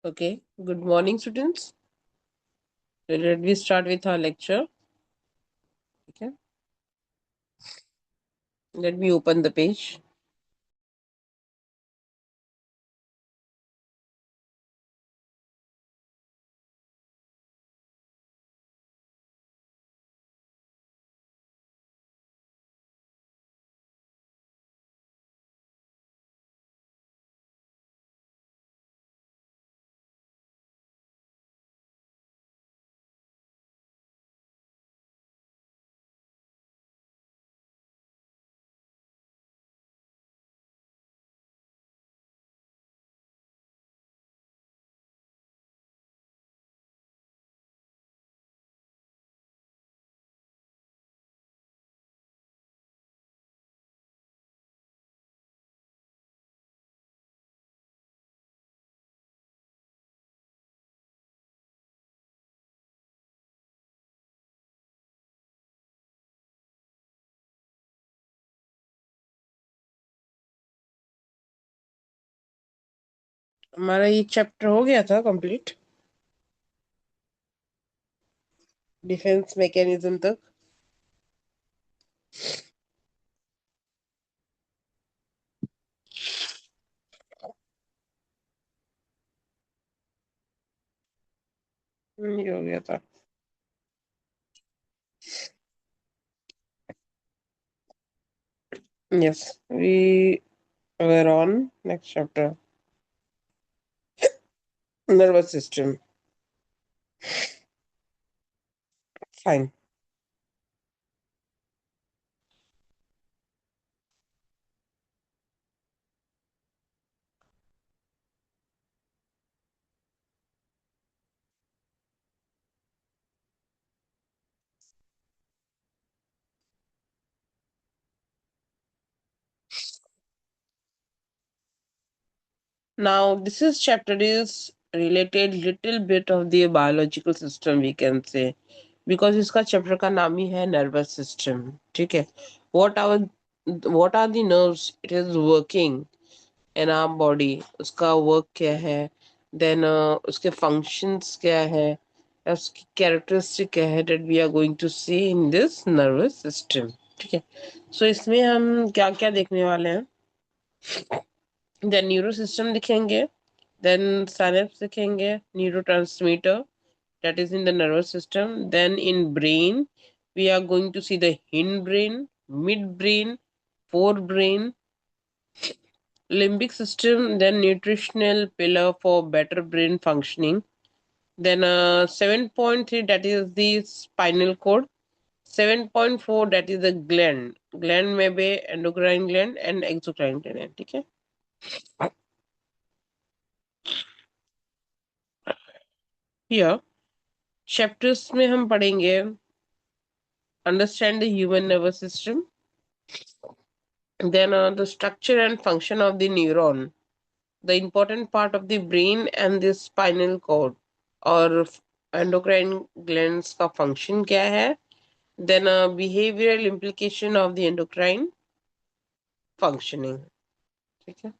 Okay, good morning, students. Let me start with our lecture. Okay, let me open the page. हमारा ये chapter हो गया था complete defence mechanism तक. ये हो गया था. Yes, we were on next chapter. Nervous system. Fine. Now this is chapter is related little bit of the biological system we can say because इसका चैप्टर का नाम ही है नर्वस सिस्टम. ठीक है. what are what are the nerves it is working in our body, उसका work क्या है, then उसके फंक्शंस क्या है, उसकी कैरेक्टरिस्टिक क्या है, that we are going to see in this nervous system. ठीक है. सो इसमें हम क्या क्या देखने वाले हैं. देन न्यूरो सिस्टम दिखेंगे, देन साइनेप्स दिखेंगे, neurotransmitter that is in the nervous system. Then in brain, we are going to see the hindbrain, midbrain, forebrain, limbic system, then nutritional pillar for better brain functioning. Then 7.3 that is the spinal cord. 7.4 that is the gland. Gland may be endocrine gland and exocrine gland. ठीक है. Here chapters में हम पढ़ेंगे understand the human nervous system. Then the structure and function of the neuron, the important part of the brain and the spinal cord और endocrine glands का function क्या है. Then behavioral implication of the endocrine functioning. ठीक है.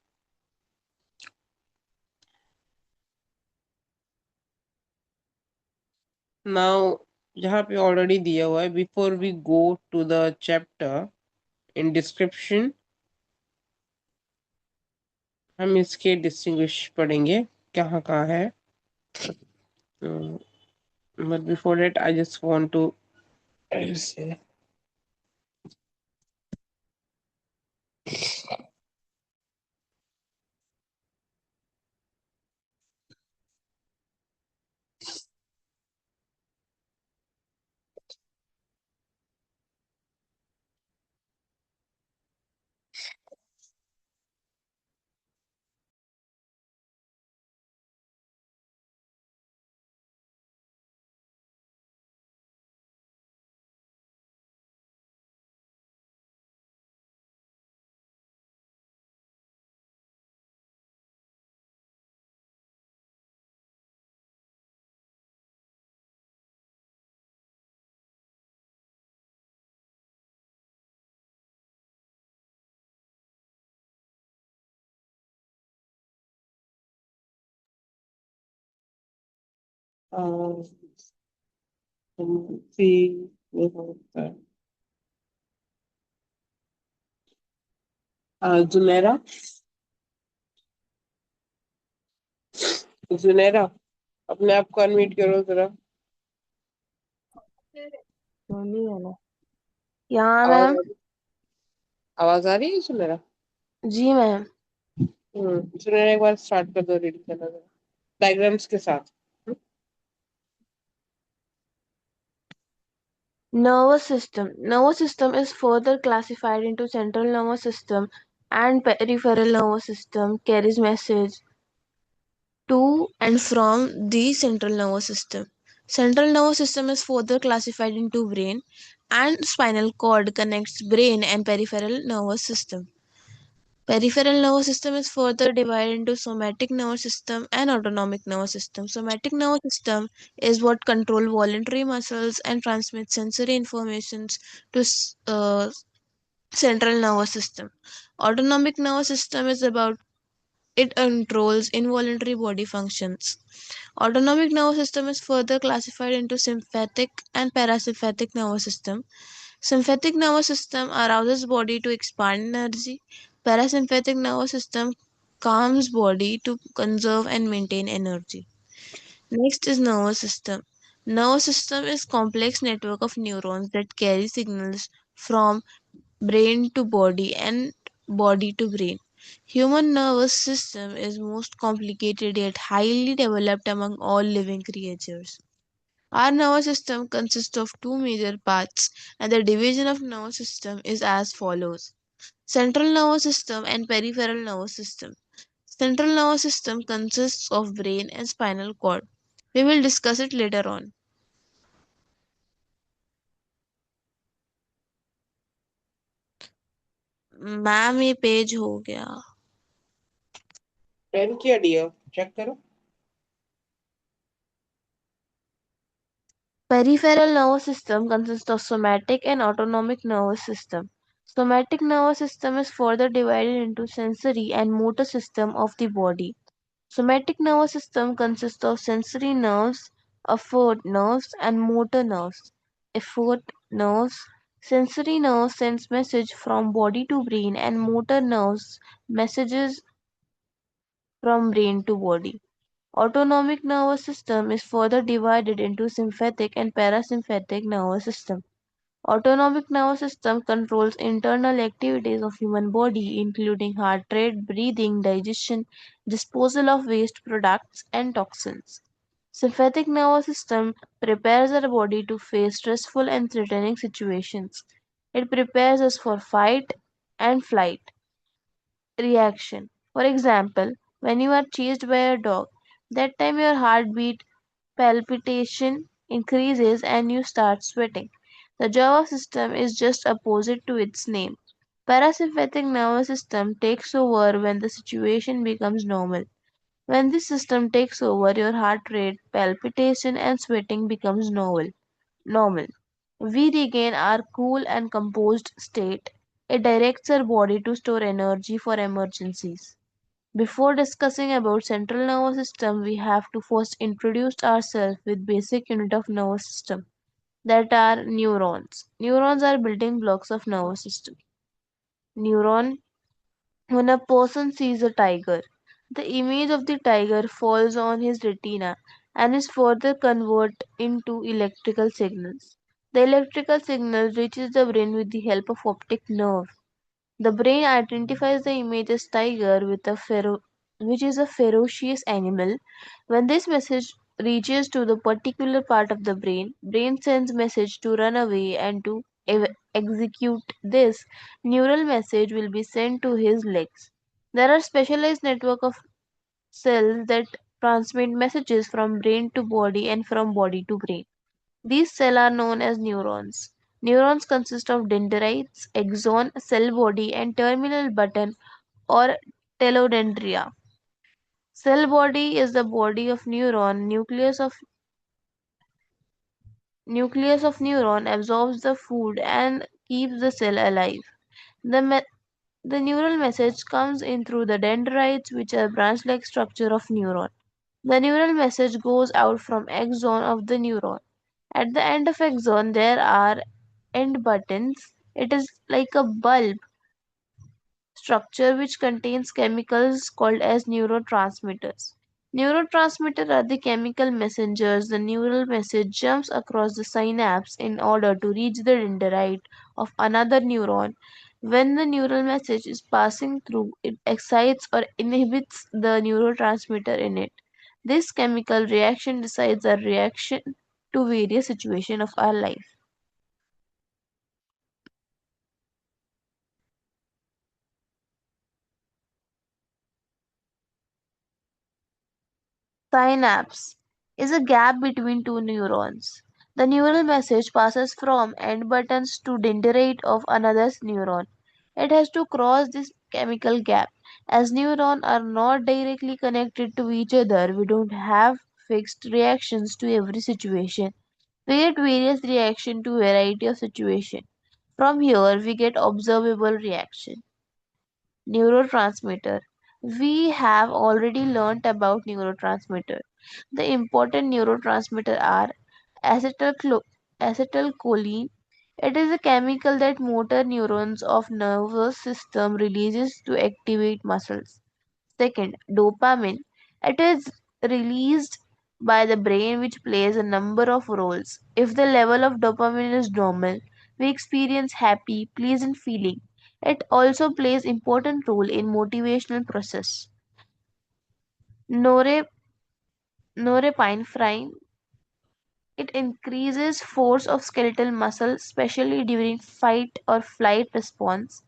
Now यहाँ पे already दिया हुआ है before we go to the chapter in description हम इसके distinguish पढ़ेंगे कहाँ कहाँ है. But before that I just want to say uh, see, ये होता है जुमेरा। जुनेरा, अपने आप को अनम्यूट करो जरा। बोली मैंने। यहाँ आवाज मैम। आ रही, आवाज आ रही है जुमेरा? जी मैम। जुनेरा, एक बार स्टार्ट कर दो रीड करना जरा, डायग्राम्स के साथ। Nervous system. Nervous system is further classified into central nervous system and peripheral nervous system carries message to and from the central nervous system. Central nervous system is further classified into brain and spinal cord connects brain and peripheral nervous system. Peripheral nervous system is further divided into somatic nervous system and autonomic nervous system. Somatic nervous system is what control voluntary muscles and transmit sensory informations to central nervous system. Autonomic nervous system is about it controls involuntary body functions. Autonomic nervous system is further classified into sympathetic and parasympathetic nervous system. Sympathetic nervous system arouses body to expand energy. Parasympathetic nervous system calms body to conserve and maintain energy. Next is nervous system. Nervous system is complex network of neurons that carry signals from brain to body and body to brain. Human nervous system is most complicated yet highly developed among all living creatures. Our nervous system consists of two major parts, and the division of nervous system is as follows: central nervous system and peripheral nervous system. Central nervous system consists of brain and spinal cord. We will discuss it later on. Ma'am ये page हो गया. Pen किया dear, check करो। Peripheral nervous system consists of somatic and autonomic nervous system. Somatic nervous system is further divided into sensory and motor system of the body. Somatic nervous system consists of sensory nerves, effort nerves, and motor nerves. Effort nerves. Sensory nerves sends message from body to brain, and motor nerves messages from brain to body. Autonomic nervous system is further divided into sympathetic and parasympathetic nervous system. Autonomic nervous system controls internal activities of human body including heart rate, breathing, digestion, disposal of waste products and toxins. Sympathetic nervous system prepares our body to face stressful and threatening situations. It prepares us for fight and flight reaction. For example, when you are chased by a dog, that time your heartbeat palpitation increases and you start sweating. The Java system is just opposite to its name. Parasympathetic nervous system takes over when the situation becomes normal. When this system takes over, your heart rate, palpitation, and sweating becomes normal. We regain our cool and composed state. It directs our body to store energy for emergencies. Before discussing about central nervous system, we have to first introduce ourselves with basic unit of nervous system that are neurons. Neurons are building blocks of nervous system. Neuron. When a person sees a tiger, the image of the tiger falls on his retina and is further converted into electrical signals. The electrical signal reaches the brain with the help of optic nerve. The brain identifies the image as tiger with which is a ferocious animal. When this message reaches to the particular part of the brain sends message to run away and to execute this neural message will be sent to his legs. There are specialized network of cells that transmit messages from brain to body and from body to brain. These cells are known as neurons. Neurons consist of dendrites, axon, cell body, and terminal button or telodendria. Cell body is the body of neuron. Nucleus of neuron absorbs the food and keeps the cell alive. The the neural message comes in through the dendrites, which are branch-like structure of neuron. The neural message goes out from axon of the neuron. At the end of axon, there are end buttons. It is like a bulb structure which contains chemicals called as neurotransmitters. Neurotransmitters are the chemical messengers. The neural message jumps across the synapse in order to reach the dendrite of another neuron. When the neural message is passing through, it excites or inhibits the neurotransmitter in it. This chemical reaction decides our reaction to various situations of our life. Synapse is a gap between two neurons. The neural message passes from end buttons to dendrite of another neuron. It has to cross this chemical gap. As neurons are not directly connected to each other, we don't have fixed reactions to every situation. We get various reactions to variety of situation. From here, we get observable reaction. Neurotransmitter. We have already learnt about neurotransmitter. The important neurotransmitter are acetylchol- acetylcholine. It is a chemical that motor neurons of nervous system releases to activate muscles. Second, dopamine. It is released by the brain which plays a number of roles. If the level of dopamine is normal, we experience happy, pleasant feeling. It also plays important role in motivational process. Nore, norepinephrine. It increases force of skeletal muscle, especially during fight or flight response.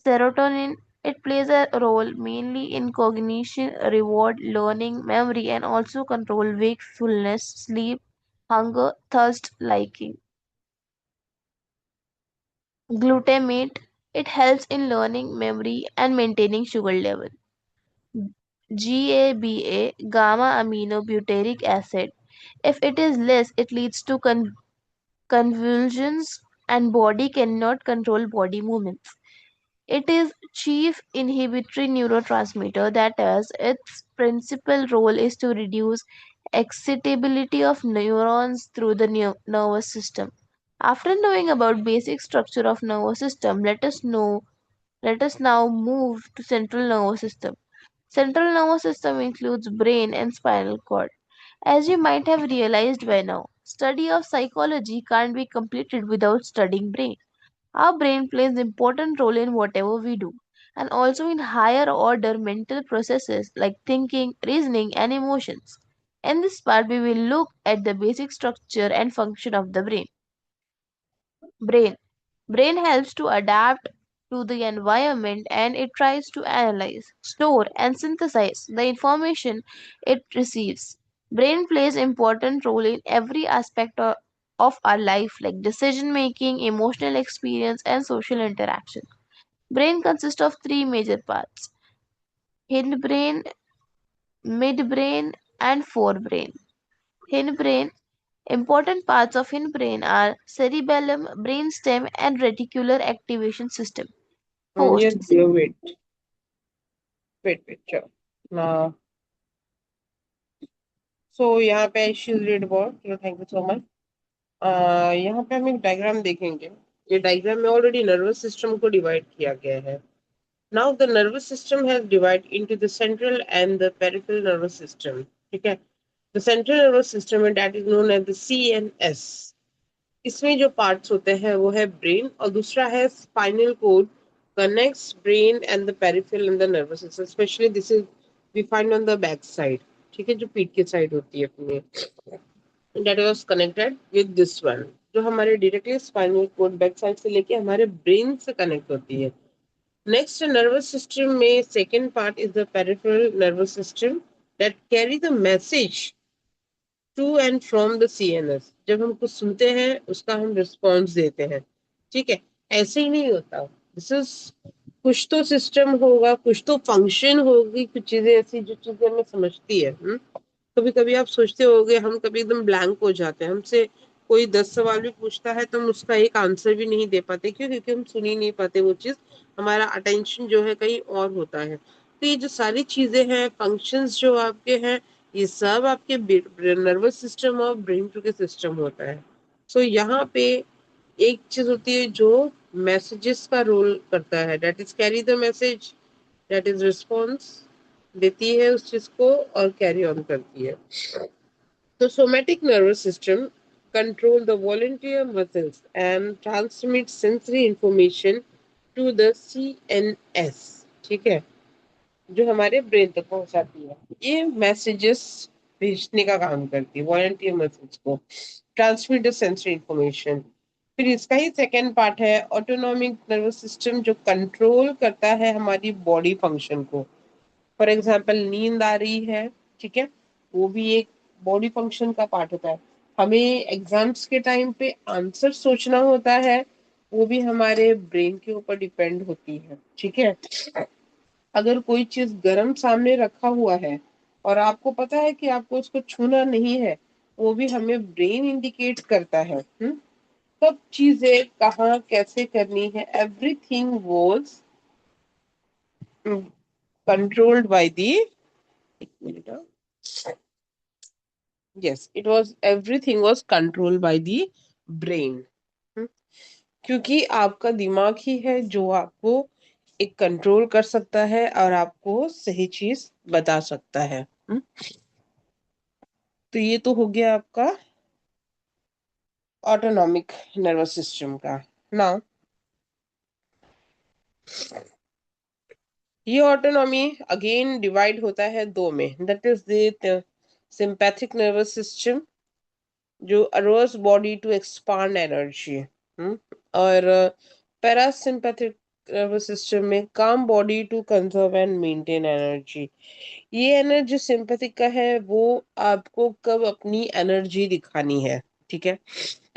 Serotonin, it plays a role mainly in cognition, reward, learning, memory, and also control wakefulness, sleep, hunger, thirst, liking. Glutamate, it helps in learning, memory, and maintaining sugar level. GABA, gamma aminobutyric acid. If it is less, it leads to convulsions and body cannot control body movements. It is chief inhibitory neurotransmitter, that is, its principal role is to reduce excitability of neurons through the nervous system. After knowing about basic structure of nervous system, let us now move to central nervous system. Central nervous system includes brain and spinal cord. As you might have realized by now, study of psychology can't be completed without studying brain. Our brain plays an important role in whatever we do, and also in higher order mental processes like thinking, reasoning, and emotions. In this part, we will look at the basic structure and function of the brain. Brain. Brain helps to adapt to the environment and it tries to analyze, store, and synthesize the information it receives. Brain plays important role in every aspect of our life like decision making, emotional experience, and social interaction. Brain consists of three major parts: hindbrain, midbrain, and forebrain. Hindbrain. Important parts of hindbrain are cerebellum, brainstem, and reticular activation system. Yes, Host. dear, wait, sure. Now, so यहाँ पे she's read about, thank you so much. यहाँ पे हम एक diagram देखेंगे. ये diagram में already nervous system को डिवाइड किया गया है. Now the nervous system has divided into the central and the peripheral nervous system. ठीक है. The central nervous system that is known as the CNS. इसमें जो पार्ट्स होते हैं वो है ब्रेन और दूसरा है spinal cord connects brain and the peripheral and the nervous system. Specially this is we find on the back side. ठीक है, जो पीठ की साइड होती है अपनी, that was connected with this one, जो हमारे directly spinal cord back side से लेके हमारे ब्रेन से कनेक्ट होती है. नेक्स्ट नर्वस सिस्टम में second part is the peripheral nervous system that carry the message to and from the CNS. जब हम कुछ सुनते हैं उसका हम रिस्पॉन्स देते हैं. ठीक है, ऐसे ही नहीं होता. दिस इज कुछ तो सिस्टम होगा, कुछ तो फंक्शन होगी, कुछ चीजें ऐसी जो चीजें हमें समझती है. कभी कभी आप सोचते होगे हम कभी एकदम ब्लैंक हो जाते हैं. हमसे कोई 10 सवाल भी पूछता है तो हम उसका एक आंसर भी नहीं दे पाते. क्यों? क्योंकि हम सुन ही नहीं पाते वो चीज. हमारा अटेंशन जो है कहीं और होता है. तो ये जो सारी चीजें हैं, फंक्शंस जो आपके हैं, ये सब आपके नर्वस सिस्टम और ब्रेन के सिस्टम होता है। सो यहाँ पे एक चीज होती है जो मैसेजेस का रोल करता है, that is carry the message, that is response, देती है उस चीज को और कैरी ऑन करती है। तो somatic nervous system control the voluntary muscles and transmit sensory information to the CNS, ठीक है, जो हमारे ब्रेन तक पहुंचाती है। ये मैसेजेस भेजने का काम करती है वॉलंटियर मसल्स को, ट्रांसमिट द सेंसरी इंफॉर्मेशन। फिर इसका ही सेकेंड पार्ट है ऑटोनॉमिक नर्वस सिस्टम, जो कंट्रोल करता है हमारी बॉडी फंक्शन को। फॉर एग्जाम्पल नींद आ रही है, ठीक है, वो भी एक बॉडी फंक्शन का पार्ट होता है। हमें एग्जाम्स के टाइम पे आंसर सोचना होता है, वो भी हमारे ब्रेन के ऊपर डिपेंड होती है, ठीक है। अगर कोई चीज गर्म सामने रखा हुआ है और आपको पता है कि आपको उसको छूना नहीं है, वो भी हमें ब्रेन इंडिकेट करता है। सब चीजें कहाँ कैसे करनी है, everything was controlled by the, एक मिनट, yes it was everything was controlled by the brain. क्योंकि आपका दिमाग ही है जो आपको एक कंट्रोल कर सकता है और आपको सही चीज बता सकता है। तो ये तो हो गया आपका ऑटोनॉमिक नर्वस सिस्टम का। नाउ ये ऑटोनॉमी अगेन डिवाइड होता है दो में, that is the sympathetic nervous system जो arouse body to expand energy, और पैरासिम्पैथिक नर्वस सिस्टम में calm body to conserve and maintain energy. ये एनर्जी सिंपैथिक का है, वो आपको कब अपनी एनर्जी दिखानी है, ठीक है।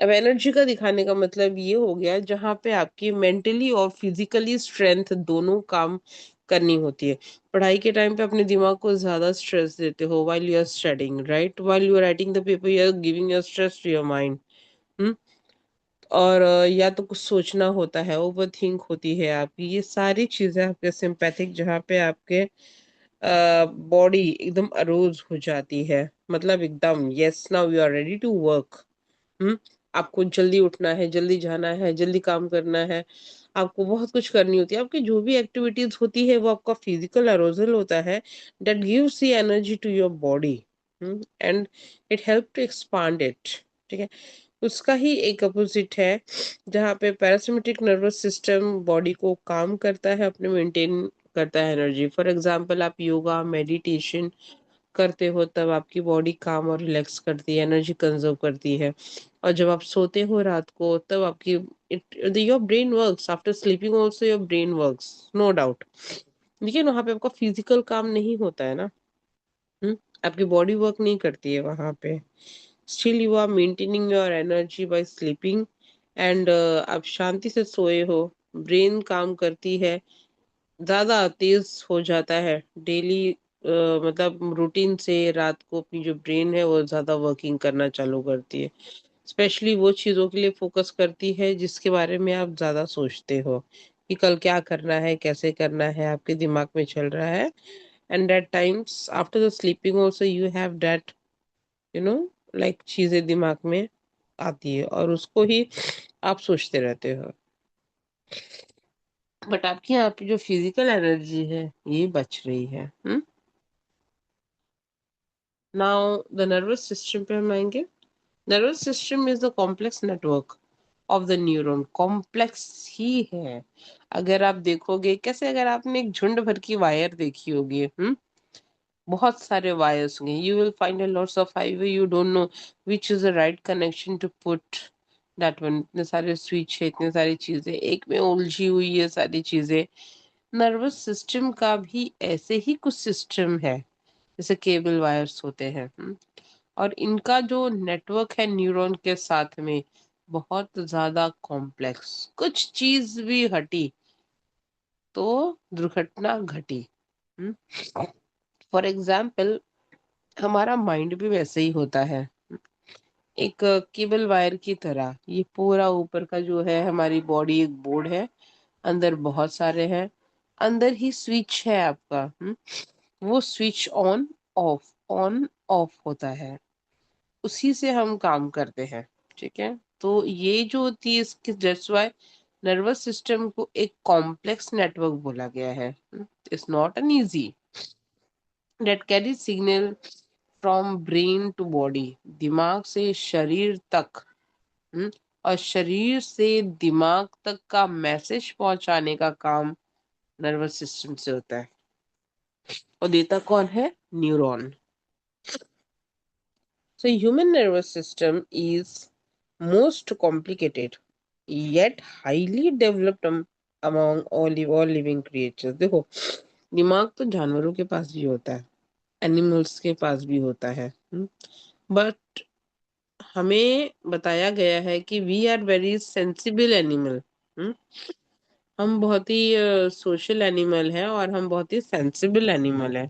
अब एनर्जी का दिखाने का मतलब ये हो गया जहाँ पे आपकी मेंटली और फिजिकली स्ट्रेंथ दोनों काम करनी होती है। पढ़ाई के टाइम पे अपने दिमाग को ज्यादा स्ट्रेस देते हो while you are studying, right, while you are writing the paper you are giving your stress to your mind. और या तो कुछ सोचना होता है, ओवर थिंक होती है आपकी, ये सारी चीजें आपके सिंपैथिक, जहाँ पे आपके बॉडी एकदम अरोज हो जाती है, मतलब एकदम yes now you are ready to work. Hmm आपको जल्दी उठना है, जल्दी जाना है, जल्दी काम करना है, आपको बहुत कुछ करनी होती है। आपकी जो भी एक्टिविटीज होती है वो आपका फिजिकल अरोजल होता है, that gives the energy to your body and it help to expand it, ठीक है। उसका ही एक अपोजिट है जहाँ पे पैरासिम्पैथिक नर्वस सिस्टम बॉडी को काम करता है, अपने मेंटेन करता है एनर्जी। फॉर एग्जांपल आप योगा मेडिटेशन करते हो तब आपकी बॉडी काम और रिलैक्स करती है, एनर्जी कंजर्व करती है। और जब आप सोते हो रात को तब आपकी your brain works after sleeping also, your brain works, no doubt. लेकिन वहां पे आपका फिजिकल काम नहीं होता है ना, हम्म आपकी बॉडी वर्क नहीं करती है वहां पे। Still you are maintaining your energy by sleeping and आप शांति से सोए हो, ब्रेन काम करती है, ज्यादा तेज हो जाता है डेली, मतलब रूटीन से रात को अपनी जो ब्रेन है वो ज्यादा वर्किंग करना चालू करती है। स्पेशली वो चीजों के लिए फोकस करती है जिसके बारे में आप ज्यादा सोचते हो कि कल क्या करना है, कैसे करना है, आपके दिमाग में चल रहा है। And that times after the sleeping also you have that, you know, like चीजें दिमाग में आती है और उसको ही आप सोचते रहते हो। बट आपकी यहाँ पे जो फिजिकल एनर्जी है ये बच रही है। नाउ द नर्वस सिस्टम पे हम आएंगे। Nervous system is the complex network of the neuron, complex ही है। अगर आप देखोगे कैसे, अगर आपने एक झुंड भर की वायर देखी होगी, बहुत सारे वायर्स होंगे, you will find a lots of highway, you don't know which is the right connection to put that one. इतने सारे स्विच है, इतने सारी चीजें एक में उलझी हुई है सारी चीजें। नर्वस सिस्टम का भी ऐसे ही कुछ सिस्टम है, जैसे केबल वायर्स होते हैं। और इनका जो नेटवर्क है न्यूरॉन के साथ में बहुत ज्यादा कॉम्प्लेक्स, कुछ चीज भी हटी तो दुर्घटना घटी। फॉर एग्जाम्पल हमारा माइंड भी वैसे ही होता है, एक केबल वायर की तरह। ये पूरा ऊपर का जो है हमारी बॉडी एक बोर्ड है, अंदर बहुत सारे हैं, अंदर ही स्विच है आपका। वो switch on off, on off होता है, उसी से हम काम करते हैं। ठीक है, तो ये जो होती है इसकी, दैट्स व्हाई नर्वस सिस्टम को एक कॉम्प्लेक्स नेटवर्क बोला गया है। It's not an easy, that carry signal from brain to body, दिमाग से शरीर तक। हम्म, और शरीर से दिमाग तक का मैसेज पहुंचाने का काम नर्वस सिस्टम से होता है। और देता कौन है? Neuron. So human nervous system is most complicated yet highly developed among all living creatures. देखो, दिमाग तो जानवरों के पास भी होता है, एनिमल्स के पास भी होता है, बट हमें बताया गया है कि we are very sensible animal. हम बहुत ही सोशल एनिमल है और हम बहुत ही सेंसिबल एनिमल है।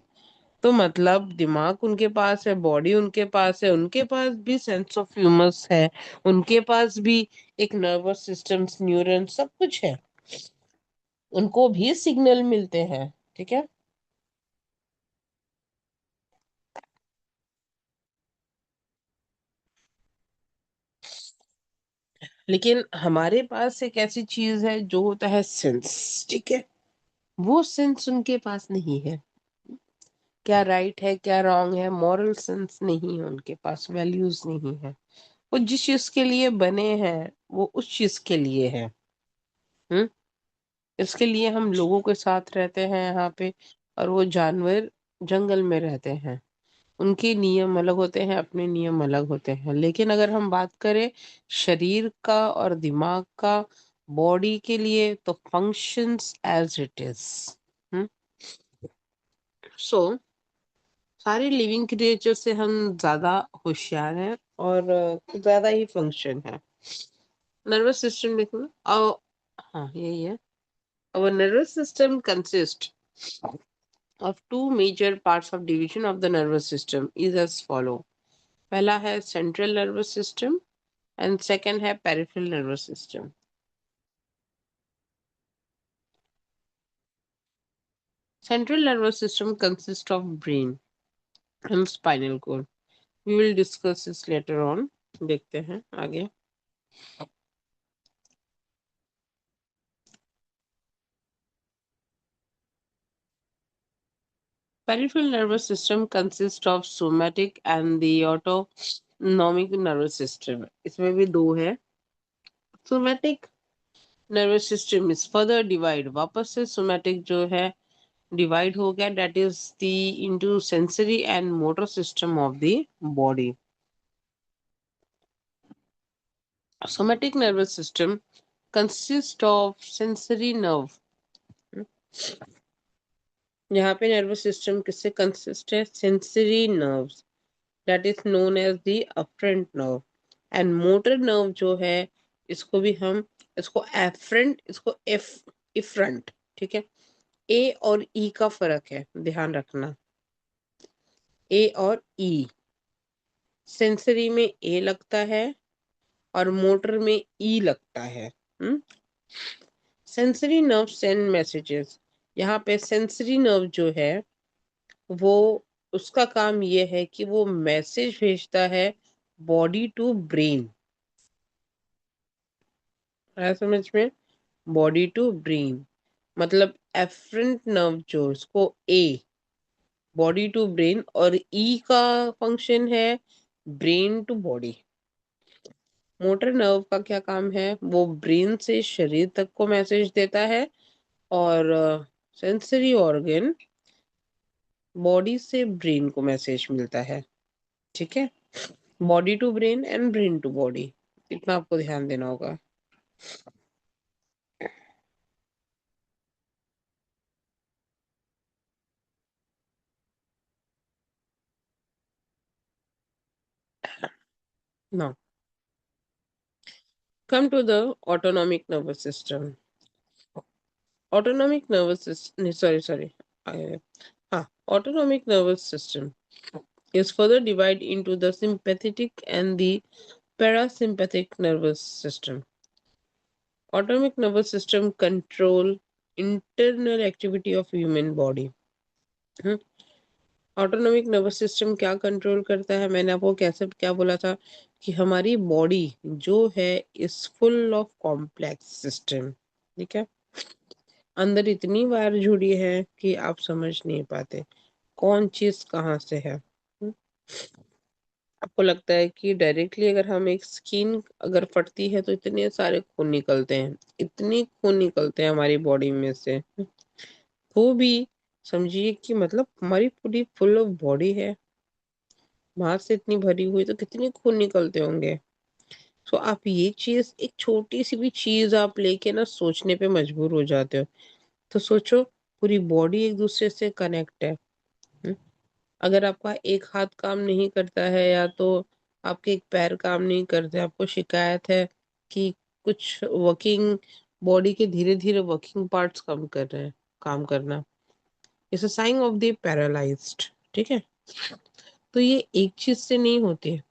तो मतलब दिमाग उनके पास है, बॉडी उनके पास है, उनके पास भी सेंस ऑफ ह्यूमस है, उनके पास भी एक नर्वस सिस्टम्स, न्यूरॉन, सब कुछ है, उनको भी सिग्नल मिलते हैं। ठीक है, लेकिन हमारे पास एक ऐसी चीज है जो होता है सेंस। ठीक है, वो सेंस उनके पास नहीं है। क्या राइट है, क्या रॉन्ग है, मॉरल सेंस नहीं है उनके पास, वैल्यूज नहीं है। वो जिस चीज के लिए बने हैं वो उस चीज के लिए है। हम्म इसके लिए हम लोगों के साथ रहते हैं यहाँ पे, और वो जानवर जंगल में रहते हैं। उनके नियम अलग होते हैं, अपने नियम अलग होते हैं। लेकिन अगर हम बात करें शरीर का और दिमाग का, बॉडी के लिए, तो फंक्शंस एज इट इज। सो सारे लिविंग क्रिएचर से हम ज्यादा होशियार हैं और ज्यादा ही फंक्शन है। नर्वस सिस्टम देखो ना, हाँ यही है। Our nervous system consists of two major parts of division of the nervous system is as follow. पहला है central nervous system and second है peripheral nervous system. Central nervous system consists of brain and spinal cord. We will discuss this later on. देखते हैं आगे। Peripheral nervous system consists of somatic and the autonomic nervous system. इसमें भी दो है। Somatic nervous system is further divide, वापस से somatic जो है डिवाइड हो गया, that is the into sensory and motor system of the body. Somatic nervous system consists of sensory nerve। यहाँ पे नर्वस सिस्टम किससे कंसिस्ट है? Sensory nerves, that is known as the afferent nerve. And motor nerve जो है, इसको भी हम, इसको एफरेंट, इसको इफरंट। ठीक है, ए और ई का फर्क है, ध्यान रखना। ए और ई, सेंसरी में ए लगता है और मोटर में ई लगता है। Sensory nerve send messages. यहाँ पे सेंसरी नर्व जो है वो, उसका काम ये है कि वो मैसेज भेजता है बॉडी टू ब्रेन। है समझ में? बॉडी टू ब्रेन मतलब एफरेंट नर्व जो, इसको ए, बॉडी टू ब्रेन, और ई का फंक्शन है brain to body. Motor nerve का क्या काम है? वो ब्रेन से शरीर तक को मैसेज देता है, और सेंसरी ऑर्गन बॉडी से ब्रेन को मैसेज मिलता है। ठीक है, body to brain and brain to body, इतना आपको ध्यान देना होगा। Now come to the autonomic nervous system. Autonomic nervous system, sorry sorry, हाँ, autonomic nervous system is further divided into the sympathetic and the parasympathetic nervous system. Autonomic nervous system control internal activity of human body. Hmm. Autonomic nervous system क्या control करता है? मैंने आपको कैसे क्या बोला था कि हमारी बॉडी जो है is full of complex system. ठीक है, अंदर इतनी वायर जुड़ी है कि आप समझ नहीं पाते कौन चीज कहाँ से है। आपको लगता है कि डायरेक्टली अगर हम एक स्किन अगर फटती है तो इतने सारे खून निकलते हैं, इतने खून निकलते हैं हमारी बॉडी में से, तो भी समझिए कि मतलब हमारी पूरी फुल ऑफ बॉडी है, बाहर से इतनी भरी हुई तो कितने खून निकलते होंगे। तो आप ये चीज, एक छोटी सी भी चीज आप लेके ना सोचने पे मजबूर हो जाते हो। तो सोचो, पूरी बॉडी एक दूसरे से कनेक्ट है। हम्म? अगर आपका एक हाथ काम नहीं करता है या तो आपके एक पैर काम नहीं करते, आपको शिकायत है कि कुछ वर्किंग बॉडी के धीरे धीरे वर्किंग पार्ट्स कम कर रहे हैं काम करना, it's a sign of the paralysed. ठीक है, तो ये एक चीज से नहीं होती है।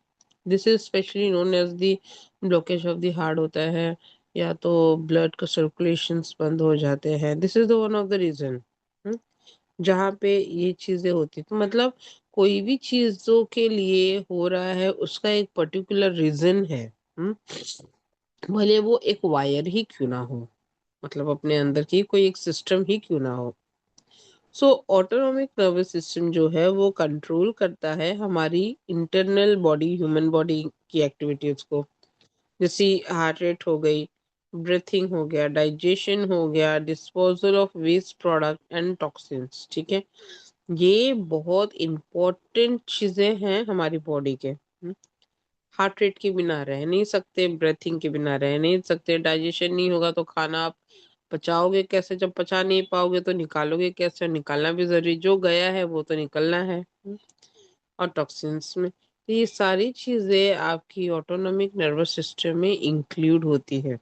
This is specially known as the blockage of the heart होता है, या तो ब्लड का सर्कुलेशंस बंद हो जाते हैं। This is the one of the reason जहाँ पे ये चीजें होती, तो मतलब कोई भी चीजों के लिए हो रहा है उसका एक पर्टिकुलर रीजन है। हम्म? भले वो एक वायर ही क्यों ना हो, मतलब अपने अंदर की कोई एक सिस्टम ही क्यों ना हो। सो ऑटोनॉमिक नर्वस सिस्टम जो है वो कंट्रोल करता है हमारी इंटरनल बॉडी, ह्यूमन बॉडी की एक्टिविटीज को, जैसे हार्ट रेट हो गई, ब्रीथिंग हो गया, डाइजेशन हो गया, disposal of waste product and toxins. ठीक है, ये बहुत इंपॉर्टेंट चीजें हैं हमारी बॉडी के। हार्ट रेट के बिना रह नहीं सकते, ब्रेथिंग के बिना रह नहीं सकते, डाइजेशन नहीं होगा तो खाना आप पचाओगे कैसे? जब पचा नहीं पाओगे तो निकालोगे कैसे? और निकालना भी जरूरी, जो गया है वो तो निकलना है। और टॉक्सिन्स में, तो ये सारी चीजें आपकी ऑटोनॉमिक नर्वस सिस्टम में इंक्लूड होती है,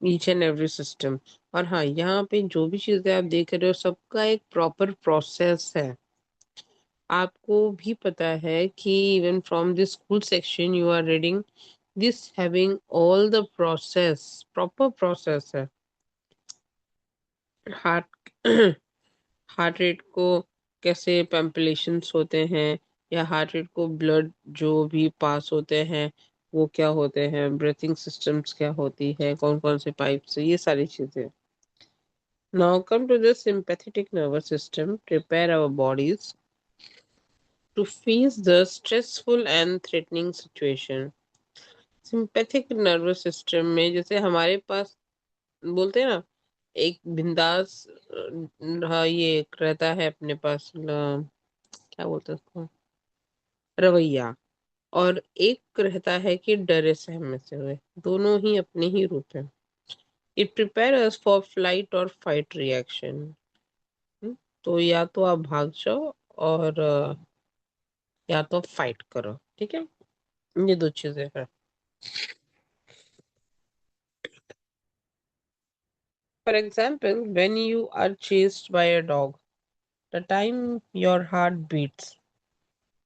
ईच एंड एवरी सिस्टम। और हाँ, यहाँ पे जो भी चीजें आप देख रहे हो सबका एक प्रॉपर प्रोसेस है। आपको भी पता है कि even from the school section you are reading this having all the process, proper process है। हार्ट हार्ट रेट को कैसे पैम्पलेशंस होते हैं, या हार्ट रेट को ब्लड जो भी पास होते हैं वो क्या होते हैं, ब्रीथिंग सिस्टम्स क्या होती है, कौन कौन से पाइप से, ये सारी चीजें। Now come to the sympathetic nervous system prepare our bodies to face the stressful and threatening situation। Sympathetic nervous system में जैसे हमारे पास बोलते हैं ना, एक बिंदास हाँ, ये एक रहता है अपने पास क्या बोलते हैं उसको, रवैया, और एक रहता है कि डरे सहमे से हुए, दोनों ही अपने ही रूप हैं। It prepare us for flight और फाइट रिएक्शन। तो या तो आप भाग जाओ, और या तो फाइट करो। ठीक है, ये दो चीजें हैं। For example, when you are chased by a dog, the time your heart beats,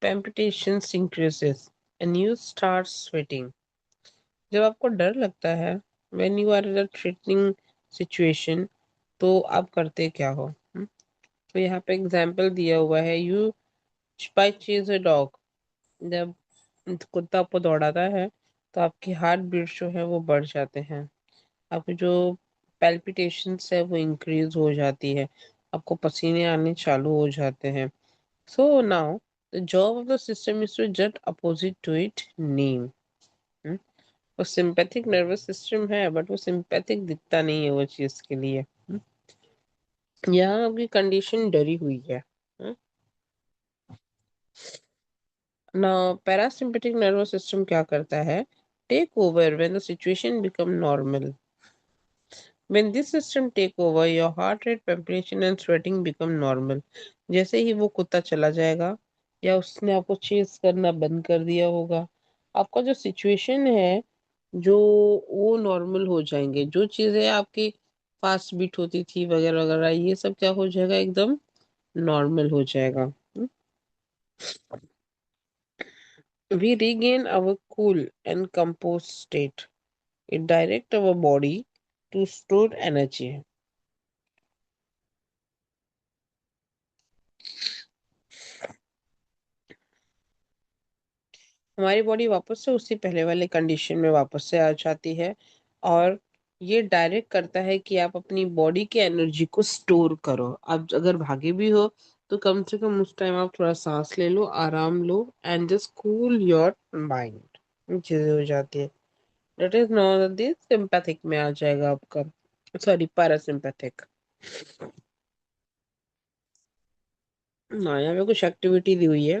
palpitations increases, and you start sweating। जब आपको डर लगता है, when you are in a threatening situation, तो आप करते क्या हो? तो यहाँ पे एग्जाम्पल दिया हुआ है, you by chase a dog, जब कुत्ता आपको दौड़ाता है तो आपकी हार्ट बीट जो है वो बढ़ जाते हैं, आपकी जो पैल्पिटेशंस है वो इंक्रीज हो जाती है, आपको पसीने आने चालू हो जाते हैं। So now the job of the system is to just opposite to it name। हम्म? वो सिंपैथिक नर्वस सिस्टम है बट वो सिंपैथिक दिखता नहीं है वो चीज के लिए। यहाँ आपकी कंडीशन डरी हुई है। ना, पैरासिम्पैथिक नर्वस सिस्टम क्या करता है? Take over when the situation become normal. When this system take over your heart rate, palpitation and sweating become normal. जैसे ही वो कुत्ता चला जाएगा या उसने आपको चेस करना बंद कर दिया होगा, आपका जो सिचुएशन है जो वो नॉर्मल हो जाएंगे, जो चीजें आपकी फास्ट बीट होती थी वगैरह वगैरह, ये सब क्या हो जाएगा? एकदम नॉर्मल हो जाएगा। We regain our cool and composed state. It directs our body to store energy। हमारी बॉडी वापस से उसी पहले वाले कंडीशन में वापस से आ जाती है। और ये डायरेक्ट करता है कि आप अपनी बॉडी के एनर्जी को स्टोर करो। आप अगर भागे भी हो तो कम से कम उस टाइम आप थोड़ा सांस ले लो, आराम लो, and just cool your mind. चीजें हो जाती है। That is not this sympathetic में आ जाएगा आपका, सॉरी पैरासिम्पैथिक। ना यहाँ पे कुछ एक्टिविटी दी हुई है।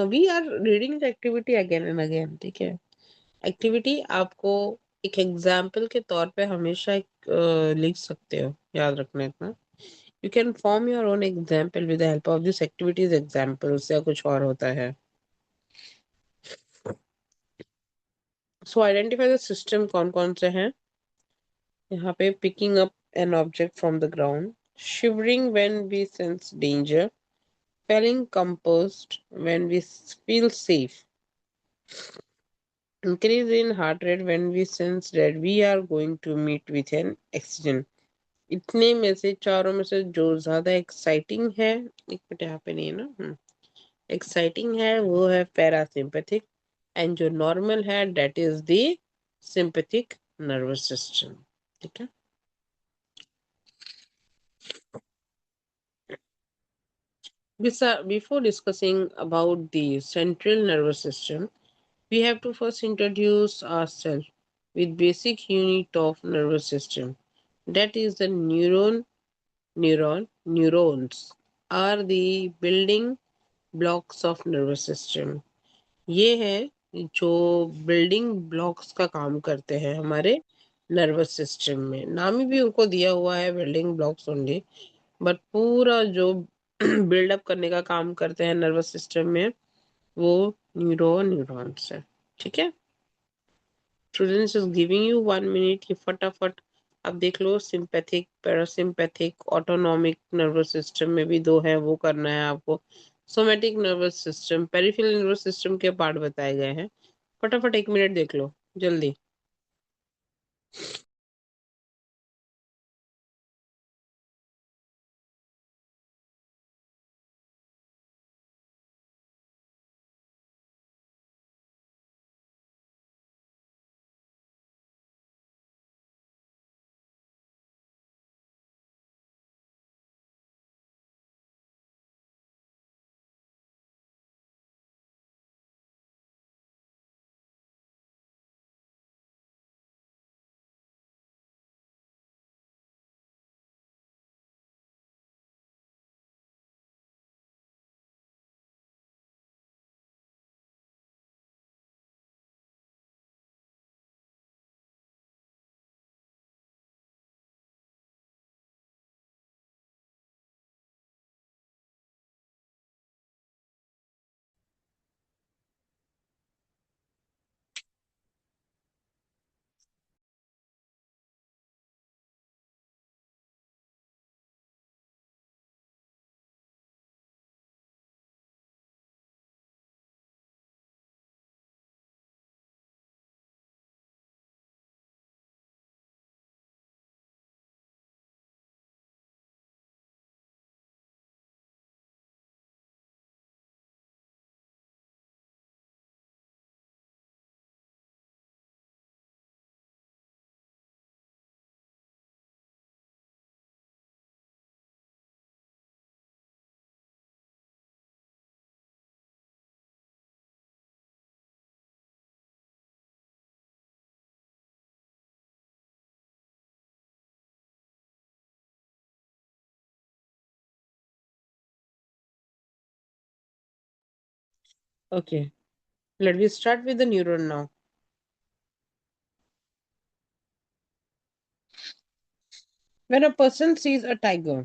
We are reading the activity again and again, ठीक है। एक्टिविटी आपको एक एग्जाम्पल के तौर पे हमेशा एक लिख सकते हो, याद रखना इतना। You can form your own example with the help of this activities example, उससे कुछ और होता है। सो आइडेंटिफाई द सिस्टम, कौन कौन से हैं यहाँ पे। Picking up an object from the ground, shivering when we sense danger, feeling composed when we feel safe, increase in heart rate when we sense that we are going to meet with an accident। इतने में से चारों में से जो ज्यादा exciting है, एक मिनट यहाँ पे नहीं है ना, एक्साइटिंग है वो है पैरासिम्पैथिक, एंड जो नॉर्मल है that is the sympathetic nervous system, ठीक है। Before discussing about the central nervous system, we have to first introduce ourselves with basic unit of nervous system. That is the neurons are the building blocks of nervous system। ये है जो building blocks का काम करते हैं हमारे nervous system में। नाम ही भी उनको दिया हुआ है बिल्डिंग ब्लॉक्स ओनली, बट पूरा जो बिल्डअप करने का काम करते हैं नर्वस सिस्टम में वो न्यूरॉन्स है, ठीक है। Students is giving you 1 minute कि फटाफट अब देख लो। Sympathetic, parasympathetic, autonomic nervous system में भी दो है, वो करना है आपको। Somatic nervous system, peripheral nervous system के पार्ट बताए गए हैं। फटाफट 1 मिनट देख लो जल्दी। Okay, let we start with the neuron now. When a person sees a tiger,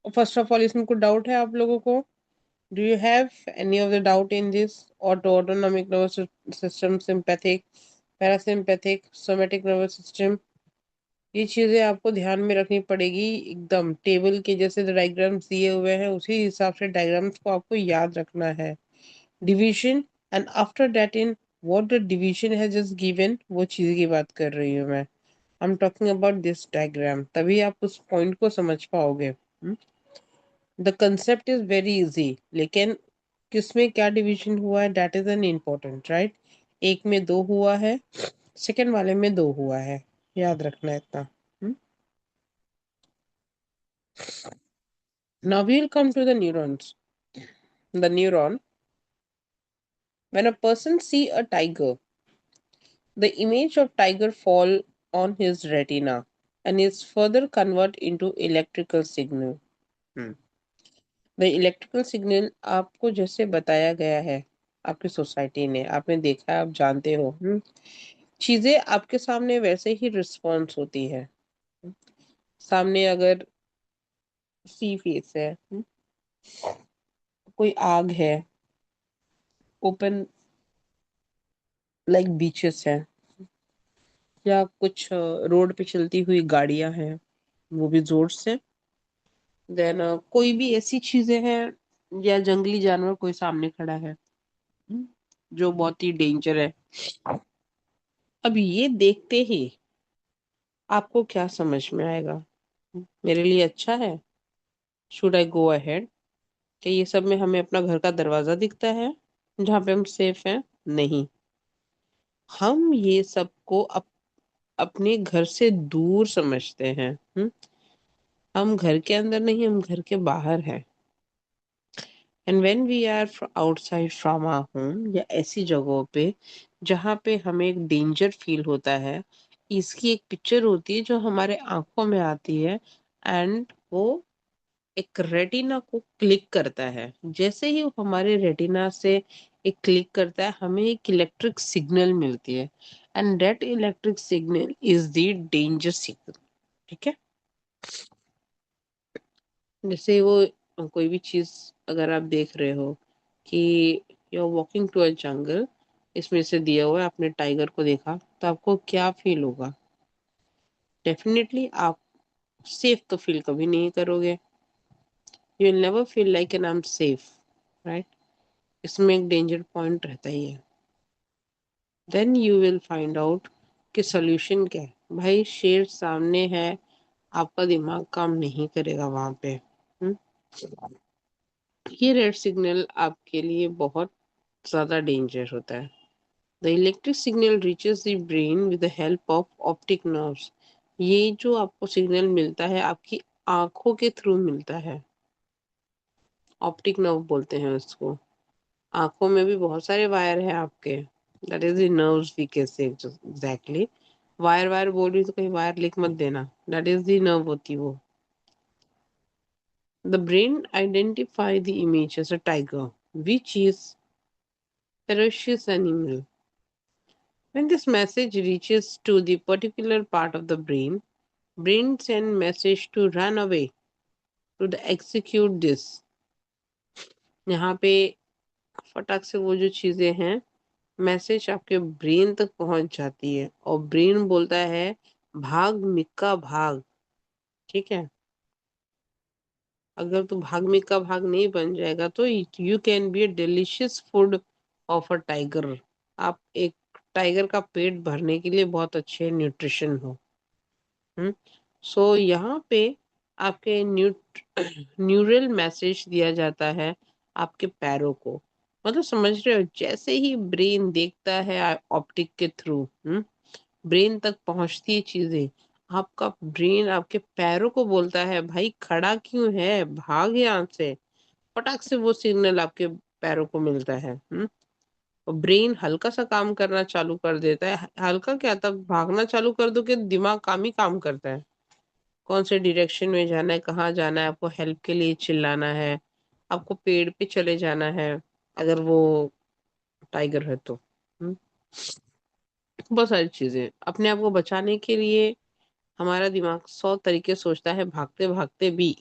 first of all इसमें कुछ डाउट है आप लोगों को? Do you have any of the doubt in this? Autonomic nervous system, sympathetic, parasympathetic, somatic nervous system? ये चीजें आपको ध्यान में रखनी पड़ेगी। एकदम टेबल के जैसे डायग्राम्स दिए हुए हैं उसी हिसाब से डायग्राम्स को आपको याद रखना है। Division, and after that in what the division है जस्ट गिवन, वो चीज की बात कर रही हूँ मैं। I am talking about this diagram, तभी आप उस पॉइंट को समझ पाओगे। The concept is very easy, लेकिन किसमें क्या डिवीजन हुआ है, that is an important, right. एक में दो हुआ है, सेकंड वाले में दो हुआ है, याद रखना है इतना। Now we will come to the neurons. The neuron, when a person see a tiger, the image of tiger fall on his retina and is further convert into electrical signal. Hmm. The electrical signal आपको जैसे बताया गया है आपकी society ने, आपने देखा है, आप जानते हो। चीजें आपके सामने वैसे ही रिस्पॉन्स होती है। सामने अगर सी फेस है, कोई आग है, ओपन लाइक बीचेस है, या कुछ रोड पे चलती हुई गाड़ियां हैं, वो भी जोर से, देन कोई भी ऐसी चीजें हैं, या जंगली जानवर कोई सामने खड़ा है, हम्म, जो बहुत ही डेंजर है। अब ये देखते ही आपको क्या समझ में आएगा? मेरे लिए अच्छा है, शुड आई गो अहेड? कि ये सब में हमें अपना घर का दरवाजा दिखता है जहाँ पे हम सेफ हैं? नहीं। हम ये सब को अपने घर से दूर समझते हैं। हम घर के अंदर नहीं, हम घर के बाहर हैं। And when we are outside from our home, या ऐसी जगहों पे जहाँ पे हमें एक डेंजर फील होता है, इसकी एक पिक्चर होती है जो हमारे आंखों में आती है, एंड वो एक रेटिना को क्लिक करता है। जैसे ही वो हमारे रेटिना से एक क्लिक करता है, हमें एक इलेक्ट्रिक सिग्नल मिलती है, and that electric signal is the danger signal. ठीक है। जैसे वो कोई भी चीज अगर आप देख रहे हो कि you are walking to a jungle, इसमें से दिया हुआ है, आपने टाइगर को देखा, तो आपको क्या फील होगा? डेफिनेटली आप सेफ तो फील कभी नहीं करोगे। You will never feel like an I am safe, right. इसमें एक डेंजर पॉइंट रहता ही है। Then you will find out कि सोल्यूशन क्या है। भाई शेर सामने है, आपका दिमाग काम नहीं करेगा वहां पे। हम्म? ये रेड सिग्नल आपके लिए बहुत ज्यादा डेंजर होता है। The electric signal reaches the brain with the help of optic nerves. ये जो आपको सिग्नल मिलता है, आपकी आंखों के थ्रू मिलता है। ऑप्टिक नर्व बोलते हैं उसको। आंखों में भी बहुत सारे वायर हैं आपके, that is the nerves we can say exactly. Wire wire बोल रही तो कहीं वायर लिख मत देना, दैट इज द नर्व होती वो। The brain identify the image as a tiger which is ferocious animal. When this message reaches to the particular part of the brain send message to run away to the execute this। यहाँ पे फटाक से वो जो चीजें हैं, message आपके brain तक पहुंच जाती है, और ब्रेन बोलता है भाग मिक्का भाग। ठीक है। अगर तू भाग मिक्का भाग नहीं बन जाएगा तो you can be A delicious food of a tiger. आप एक टाइगर का पेट भरने के लिए बहुत अच्छे न्यूट्रिशन हो। हम्म। सो यहाँ पे आपके न्यूरल मैसेज दिया जाता है आपके पैरों को। मतलब समझ रहे हो, जैसे ही ब्रेन देखता है ऑप्टिक के थ्रू, ब्रेन तक पहुंचती है चीजें, आपका ब्रेन आपके पैरों को बोलता है भाई खड़ा क्यों है, भाग यहाँ से। फटाक से वो सिग्नल आपके पैरों को मिलता है। और ब्रेन हल्का सा काम करना चालू कर देता है। हल्का क्या, तब भागना चालू कर दो कि दिमाग काम ही काम करता है। कौन से डायरेक्शन में जाना है, कहाँ जाना है, आपको हेल्प के लिए चिल्लाना है, आपको पेड़ पे चले जाना है अगर वो टाइगर है तो। हम्म, बहुत सारी चीजें अपने आप को बचाने के लिए हमारा दिमाग 100 तरीके सोचता है भागते भागते भी।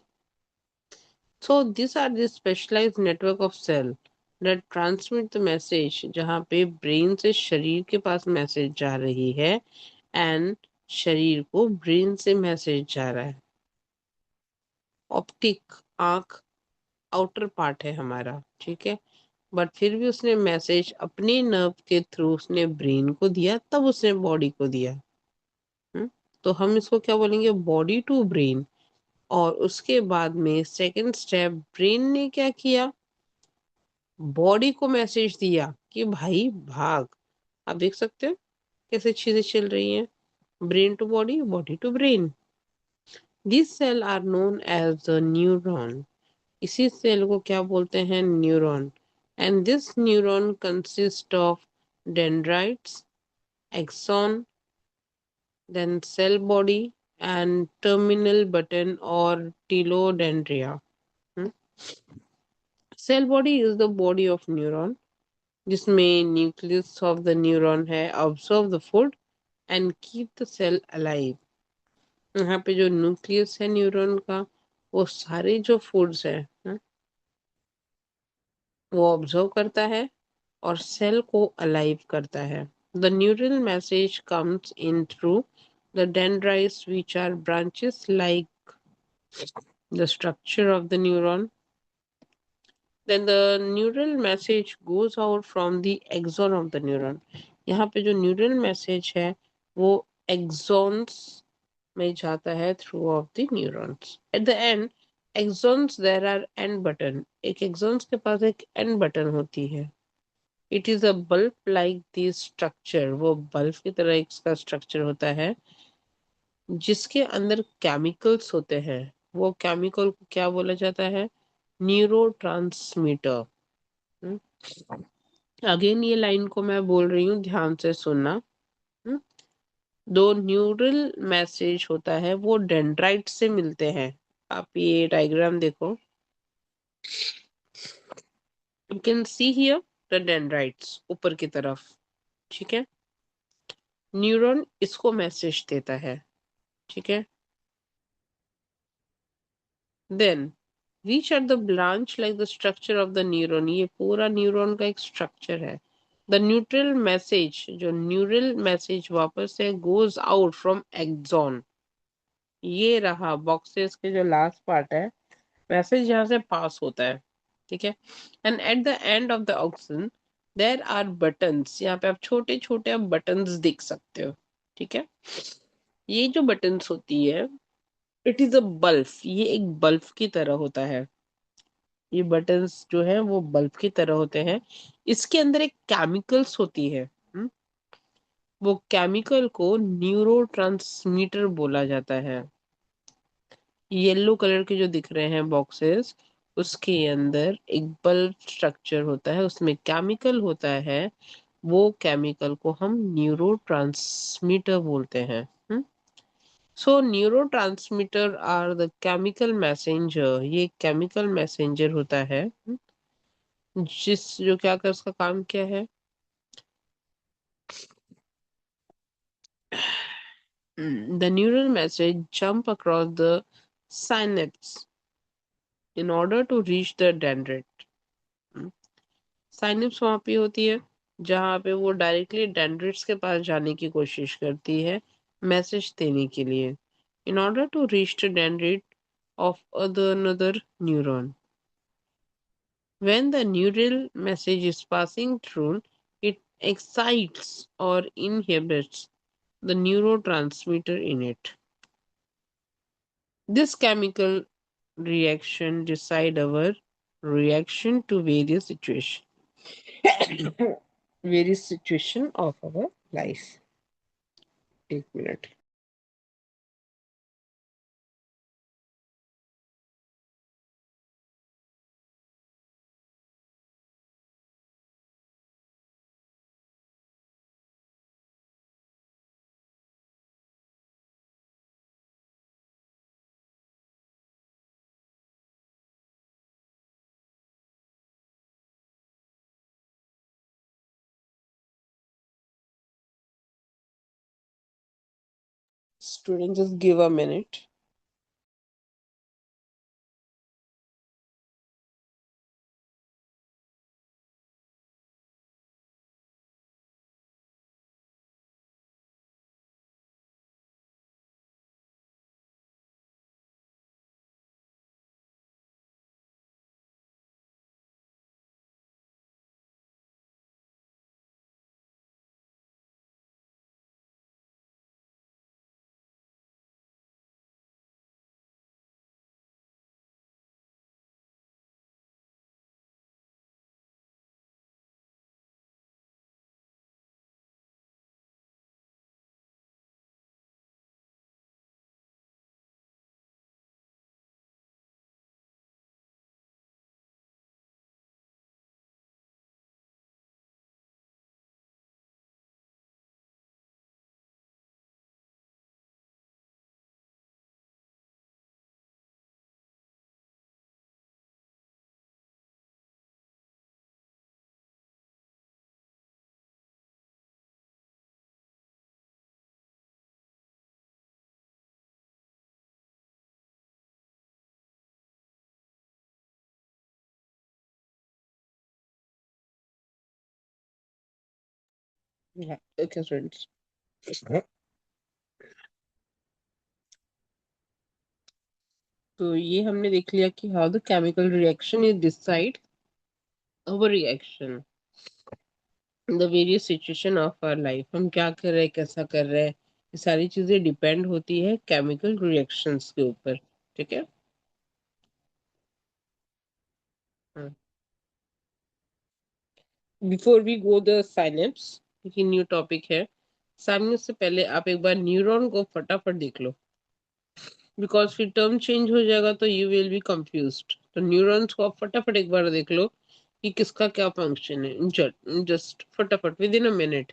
So this are the specialised network of cell that transmit the message, जहाँ पे ब्रेन से शरीर के पास मैसेज जा रही है, एंड शरीर को ब्रेन से मैसेज जा रहा है। ऑप्टिक, आंख आउटर पार्ट है हमारा, ठीक है। बट फिर भी उसने मैसेज अपने नर्व के थ्रू उसने ब्रेन को दिया, तब उसने बॉडी को दिया। हम्म? तो हम इसको क्या बोलेंगे, बॉडी टू ब्रेन। और उसके बाद में सेकंड स्टेप, ब्रेन ने क्या किया, बॉडी को मैसेज दिया कि भाई भाग। आप देख सकते हो कैसे चीजें चल रही हैं, brain to body, body to brain. This cell are known as the neuron. इसी सेल को क्या बोलते हैं, neuron. And this neuron consist of dendrites, axon, then cell body and terminal button or telodendria. Hmm? Cell body is the body of neuron जिसमें nucleus of the neuron है, observe the food and keep the cell alive. यहाँ पे जो nucleus है neuron का, वो सारे जो फूड्स है वो ऑब्जर्व करता है और सेल को अलाइव करता है। The neural message comes in through the dendrites which are branches like the structure of the neuron. Then the neural message goes out from the axon of the neuron. यहाँ पे जो neural message है वो exons में जाता है through of the neurons. At the end axons there are end button. एक axons के पास एक एंड बटन होती है। It is a bulb like this structure. वो बल्ब की तरह इसका स्ट्रक्चर होता है जिसके अंदर केमिकल्स होते हैं। वो केमिकल को क्या बोला जाता है, न्यूरो ट्रांसमीटर। अगेन ये लाइन को मैं बोल रही हूँ, ध्यान से सुनना। हम्म? दो न्यूरल मैसेज होता है वो डेंड्राइट से मिलते हैं। आप ये डायग्राम देखो, you can see here the dendrites ऊपर की तरफ। ठीक है, न्यूरॉन इसको मैसेज देता है। ठीक है, then reach at the branch like the structure of the neuron. ये पूरा न्यूरॉन का एक स्ट्रक्चर है। द न्यूट्रल मैसेज, जो न्यूरल मैसेज वापस से गोज आउट फ्रॉम एक्सॉन। ये रहा बॉक्सेस के जो लास्ट पार्ट है, मैसेज यहाँ से पास होता है। ठीक है, and at the end of the axon there are buttons. यहाँ पे आप छोटे छोटे बटन्स देख सकते हो। ठीक है, ये जो बटन्स होती है, इट इज अ बल्ब। ये एक बल्ब की तरह होता है। ये बटन्स जो है वो बल्ब की तरह होते हैं। इसके अंदर एक केमिकल्स होती है। वो केमिकल को न्यूरोट्रांसमीटर बोला जाता है। येलो कलर के जो दिख रहे हैं बॉक्सेस, उसके अंदर एक बल्ब स्ट्रक्चर होता है, उसमें केमिकल होता है। वो केमिकल को हम न्यूरोट्रांसमीटर बोलते हैं। So neurotransmitter are the chemical messenger. ये केमिकल मैसेंजर होता है, जो क्या कर, उसका काम क्या है, the neural message jump across the synapse in order to reach the dendrite। Synapse वहां पे होती है जहां पे वो डायरेक्टली डेंड्रिट्स के पास जाने की कोशिश करती है मैसेज देने के लिए, in order to reach the dendrite of another neuron. When the neural message is passing through, it excites or inhibits the neurotransmitter in it. This chemical reaction decide our reaction to various situations, various situation of our life. एक minute. Student, just give a minute. Yeah. Okay, friends. तो ये हमने देख लिया कि how the chemical reaction is decide our reaction the various situation of our life. हम क्या कर रहे हैं, कैसा कर रहे हैं, ये सारी चीजें डिपेंड होती है केमिकल रिएक्शंस के ऊपर। ठीक है। Before we go the synapse, क्योंकि न्यू टॉपिक है, साइनेप्स से पहले आप एक बार न्यूरॉन को फटाफट देख लो, बिकॉज फिर टर्म चेंज हो जाएगा तो यू विल बी कंफ्यूज्ड। तो न्यूरॉन्स को आप फटाफट एक बार देख लो कि किसका क्या फंक्शन है, जस्ट फटाफट within a minute.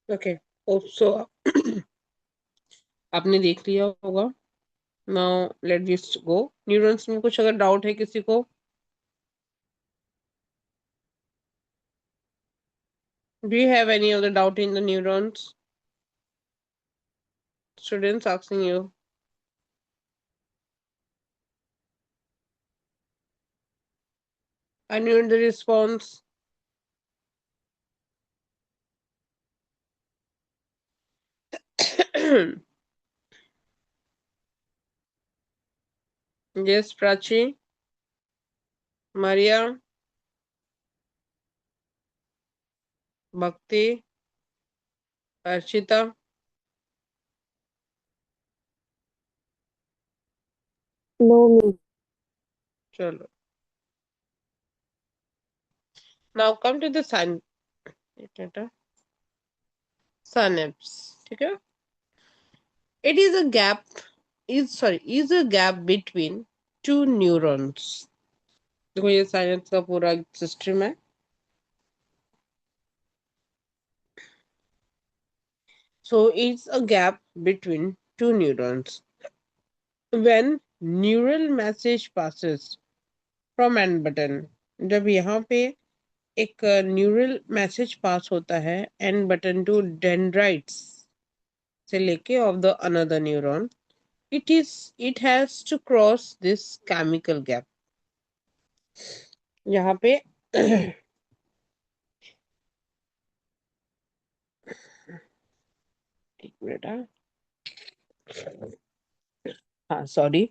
Okay. So आपने देख लिया होगा। Now let this go. Neurons में कुछ अगर डाउट है किसी को? Do you have any other doubt in the neurons? Students asking you. I knew the response. Yes, Prachi, Maria, Bhakti, Archita. No. Chalo. Now come to the synapse. Okay? It is a gap. Is a gap between two neurons. देखो ये synapse का पूरा system है। So it's a gap between two neurons. When neural message passes from and button. जब यहाँ पे एक neural message pass होता है एंड बटन टू डेंड्राइट्स से लेके of the another neuron, it has to cross this chemical gap. यहाँ पे एक मिनट, हाँ sorry.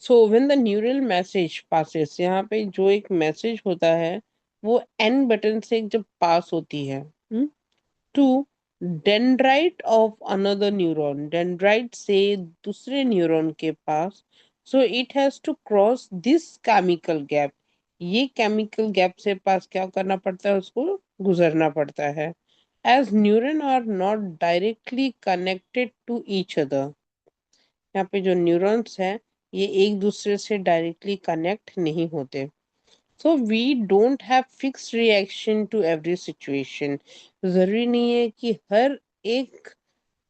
So when the neural message passes, यहाँ पे जो एक मैसेज होता है वो एन बटन से जब पास होती है to dendrite of another neuron, dendrite से दूसरे न्यूरॉन के पास, so it has to cross this chemical gap. ये केमिकल गैप से पास क्या करना पड़ता है, उसको गुजरना पड़ता है। As neuron are not directly connected to each other, यहाँ पे जो न्यूरॉन्स हैं ये एक दूसरे से डायरेक्टली कनेक्ट नहीं होते। So we don't have fix reaction to every situation. जरूरी नहीं है कि हर एक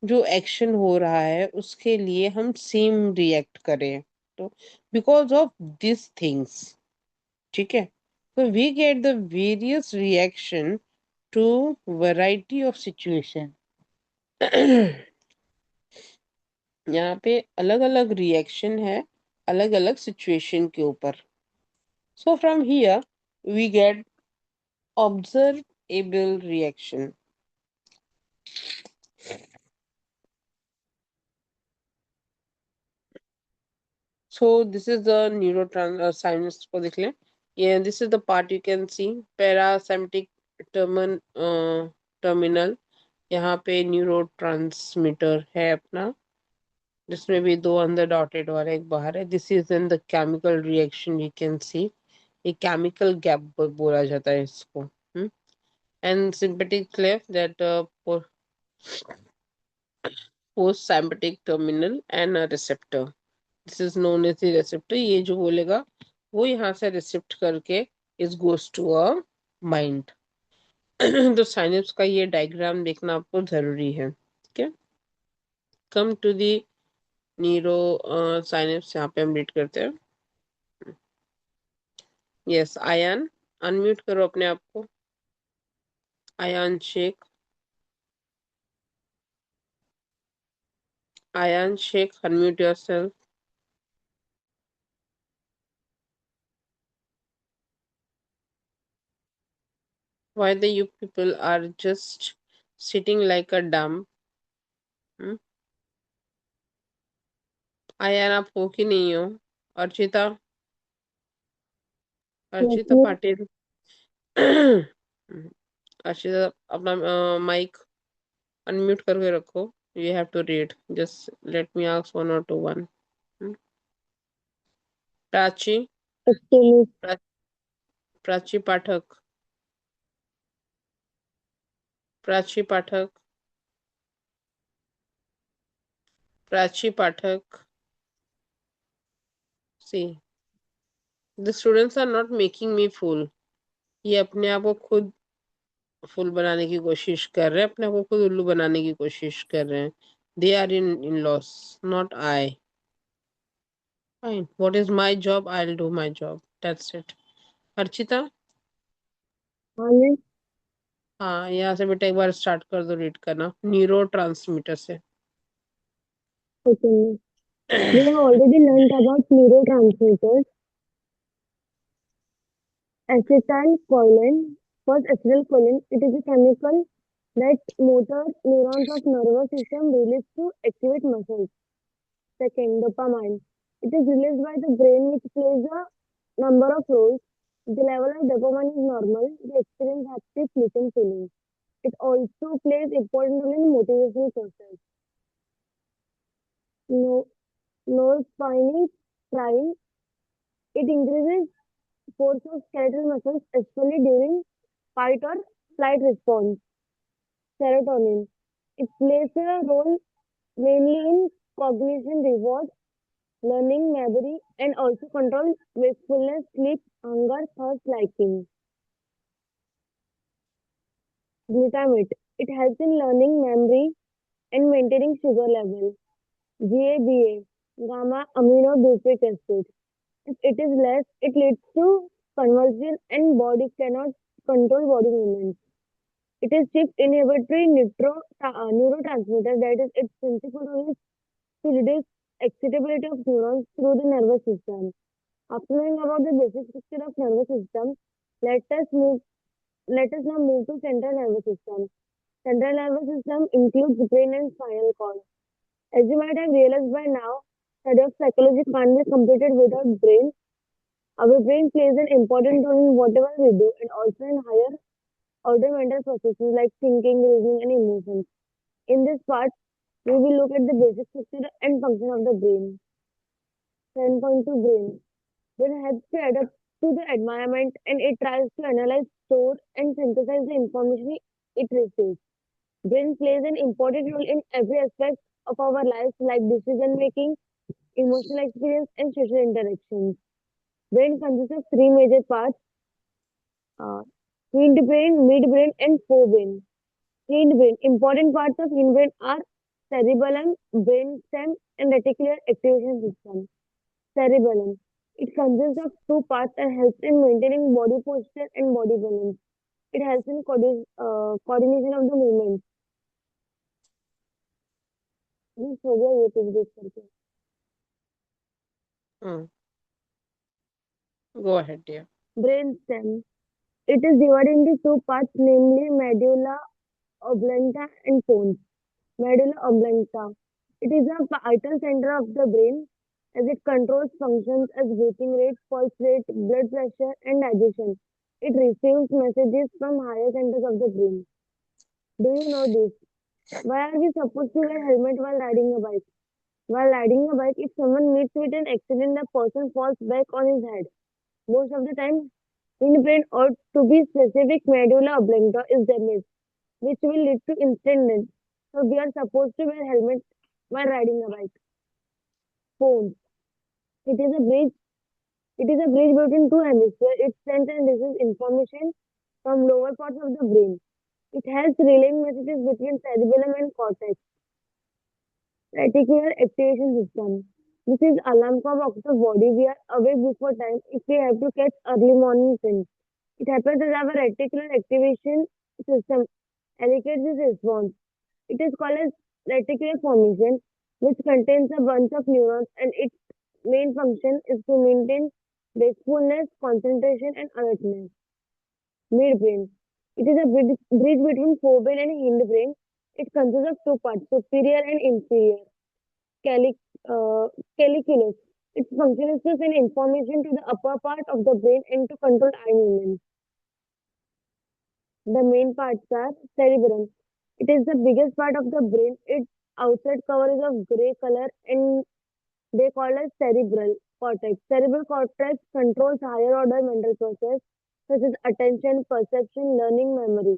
जो एक्शन हो रहा है उसके लिए हम सेम रिएक्ट करें, तो बिकॉज ऑफ दिस थिंग्स, ठीक है। तो we get the various reaction to variety of situation. यहाँ पे अलग अलग रिएक्शन है अलग अलग सिचुएशन के ऊपर। So from here we get observable reaction. So this is the science को देख लें। Yeah, this is the part you can see parasympathetic terminal। यहाँ पे न्यूरोट्रांसमीटर है अपना, जिसमें भी दो अंदर डॉटेड और एक बाहर है। This is in the chemical reaction you can see, ये केमिकल गैप बोला जाता है इसको। And sympathetic cleft that post sympathetic terminal and receptor, this is known as the receptor. ये जो बोलेगा वो यहाँ से रिसेप्ट करके is goes to a mind. तो साइनेप्स का ये डायग्राम देखना आपको जरूरी है, ठीक है। Come to the neuro synapse, यहाँ पे हम रीड करते हैं। यस आयान, अनम्यूट करो अपने आप को। Ayaan Shaikh, Ayaan Shaikh, unmute yourself. Why the you people are just sitting like a dumb? Hmm? Ayaan आप हो कि नहीं हो? Archita, Yes, Archita yes. पाटिल। अर्चिता अपना माइक अनम्यूट करके रखो। You have to read, just let me ask one or two one. Prachi, Actually, प्रा, Prachi Pathak, Prachi Pathak, Prachi Pathak. See, the students are not making me fool. ये अपने आप को खुद फुल बनाने की कोशिश कर रहे हैं, अपने आप को खुद उल्लू बनाने की कोशिश कर रहे हैं। They are in loss, not I. Fine, what is my job, I will do my job, that's it. Archita, honest, हाँ यहाँ से बेटा एक बार स्टार्ट कर दो रीड करना न्यूरो ट्रांसमीटर से। okay. We have already learned about neurotransmitters. Acetylcholine. First, acetylcholine. It is a chemical that motor neurons of nervous system release to activate muscles. Second, dopamine. It is released by the brain, which plays a number of roles. The level of dopamine is normal. The experience happy, pleasant feelings. It also plays important role in motivational process. No, norepinephrine. Prime. It increases force of skeletal muscles, especially during fight or flight response. Serotonin. It plays a role mainly in cognition, reward, learning, memory, and also control wakefulness, sleep, hunger, thirst, liking. Glutamate. It helps in learning, memory, and maintaining sugar level. GABA. Gamma aminobutyric acid. If it is less, it leads to convulsion and body cannot control body movements. It is shift inhibitory neurotransmitter that is its principal role is to reduce excitability of neurons through the nervous system. After knowing about the basic structure of nervous system, let us move let us now move to central nervous system. Central nervous system includes brain and spinal cord. As you might have realized by now, study of psychology can't be completed without brain. Our brain plays an important role in whatever we do and also in higher order mental processes like thinking, reasoning, and emotions. In this part, we will look at the basic structure and function of the brain. 10.2 brain. Brain helps to adapt to the environment and it tries to analyze, store, and synthesize the information it receives. Brain plays an important role in every aspect of our lives like decision making, emotional experience, and social interactions. Brain consists of three major parts, uh, hindbrain, midbrain, and forebrain. Hindbrain. Important parts of hindbrain are cerebellum, brainstem, and reticular activation system. Cerebellum. It consists of two parts and helps in maintaining body posture and body balance. It helps in coordination of the movements. This हो गया ये कुछ देख करके. Hmm. Go ahead, dear. Brainstem. It is divided into two parts, namely medulla oblongata and pons. Medulla oblongata. It is a vital center of the brain as it controls functions as breathing rate, pulse rate, blood pressure, and digestion. It receives messages from higher centers of the brain. Do you know this? Why are we supposed to wear helmet while riding a bike? While riding a bike, if someone meets with an accident, the person falls back on his head. Most of the time, hindbrain or to be specific, medulla oblongata is damaged, which will lead to instant death. So we are supposed to wear helmet while riding a bike. Phones. It is a bridge. It is a bridge between two hemispheres. It sends and receives information from lower parts of the brain. It helps relaying messages between cerebellum and cortex. Reticular activation system. This is alarm clock of the body. We are awake before time if we have to catch early morning train. It happens as our reticular activation system allocates this response. It is called as reticular formation, which contains a bunch of neurons, and its main function is to maintain wakefulness, concentration, and alertness. Midbrain. It is a bridge between forebrain and hindbrain. It consists of two parts, superior and inferior. Calic, Caliculus. Its function is to send information to the upper part of the brain and to control eye movements. The main parts are cerebrum. It is the biggest part of the brain. Its outside cover is of gray color and they call it cerebral cortex. Cerebral cortex controls higher order mental process such as attention, perception, learning, memory.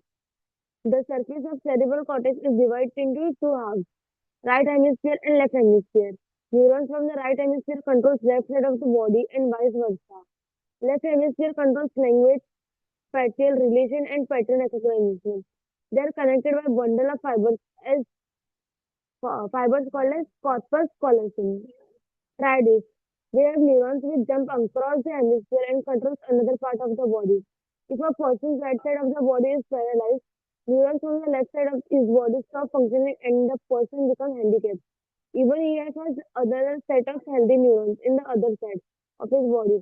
The surface of cerebral cortex is divided into two halves, right hemisphere and left hemisphere. Neurons from the right hemisphere controls left side of the body and vice versa. Left hemisphere controls language, spatial relation and pattern recognition. They are connected by bundle of fibers as fibers called as corpus callosum. Try this. We have neurons which jump across the hemisphere and controls another part of the body. If a person's right side of the body is paralyzed, neurons from the left side of his body stop functioning and the person becomes handicapped. Even he has other set of healthy neurons in the other side of his body.